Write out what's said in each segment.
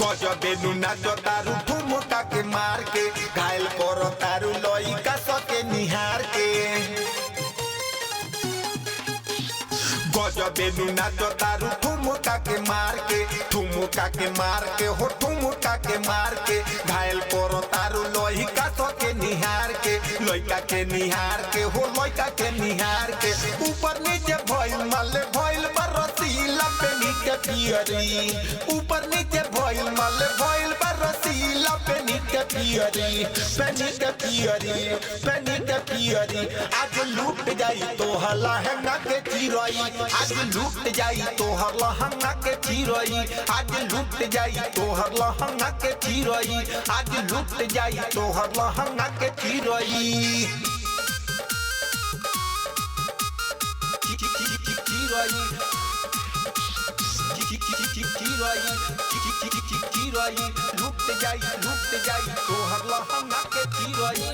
गजबे नाचो तारू ठुमका के मार के घायल करो तारू लइका सके निहार के गजबे नाचो तारू ठुमका के मार के हो ठुमका के मार के घायल करो तारू लइका सके निहार के लइका के निहार के हो लइका के निहार के ऊपर नीचे भइल माले भइल बरसीला पेनी के पियरी ऊपर नीचे भइल माले भइल बरसीला पेनी के पियरी पेनी के पियरी आज लूट जाई तो लहंगा के चिरई आज लूट जाई तो लहंगा के चिरई आज लूट जाई तो लहंगा के चिरई आज लूट जाई तो लहंगा के चिरई लूट जाई तो लहंगा के चिरई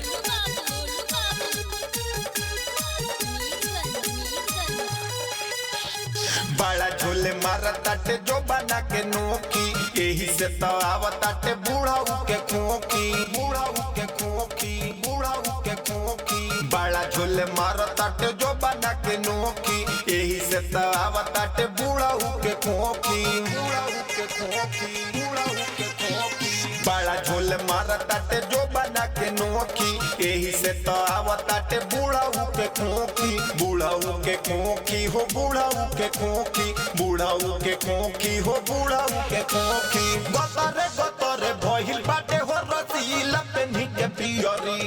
बड़ा झोले मारा ताटे जो बना के नोकी यही से तो आवताटे बूढ़ा के खोखी बड़ा झोले मारा ताटे जो बना के नोकी यही से तो आवताटे बूढ़ा के खोखी बड़ा झोले मारा ताटे जो बना के नोकी यही से तो आवताटे बूढ़ा के खोखी हो बूढ़ा के खोखी हो बूढ़ा के खोखी गतरे भइल बाटे हो रसीला पेनी के पियरी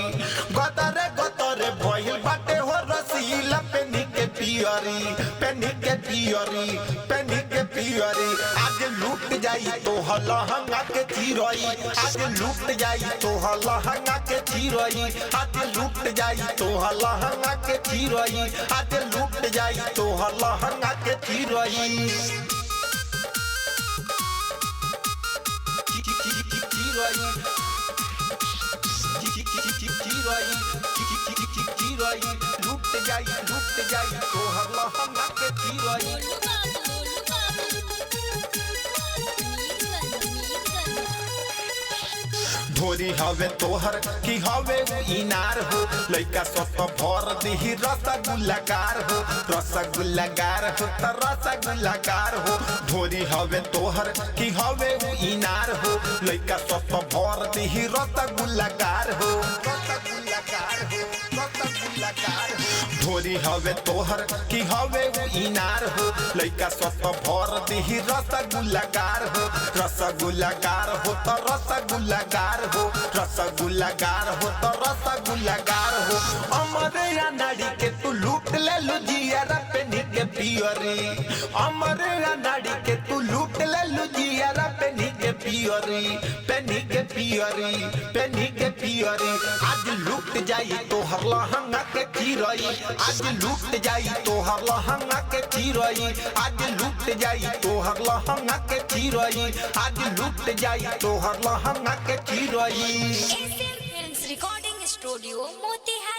गतरे भइल बाटे हो रसीला पेनी के पियरी आज लूट जाई तो लहंगा के चिरई आज लूट जाई तो लहंगा के चिरई आज लूट जाई तो लहंगा के चिरई आज लूट जाई तो लहंगा के चिरई लूट जाई तो लहंगा के चिरई धोरी हवे तोहर की हवे इनार हो लइका सत भर दिही रसगुल्लाकार हो धोरी हवे तोहर की हवे इनार हो लइका सत भर दिही रसगुल्लाकार हो धोरी हवे तोहर की हवे इनार हो लइका सत भर दिही रसगुल्लाकार हो अमरे या नाड़ी के तू लूट ले लू जियारा पेनी के पियरी अमरे या नाड़ी के तू लूट ले लू जियारा पेनी के पियरी आज लूट जाई तो लहंगा के चिरई आज लूट जाई तो लहंगा के चिरई आज लूट जाई तो लहंगा के चिरई आज लूट जाई तो लहंगा के चिरई रिकॉर्डिंग स्टूडियो मोतिहारी।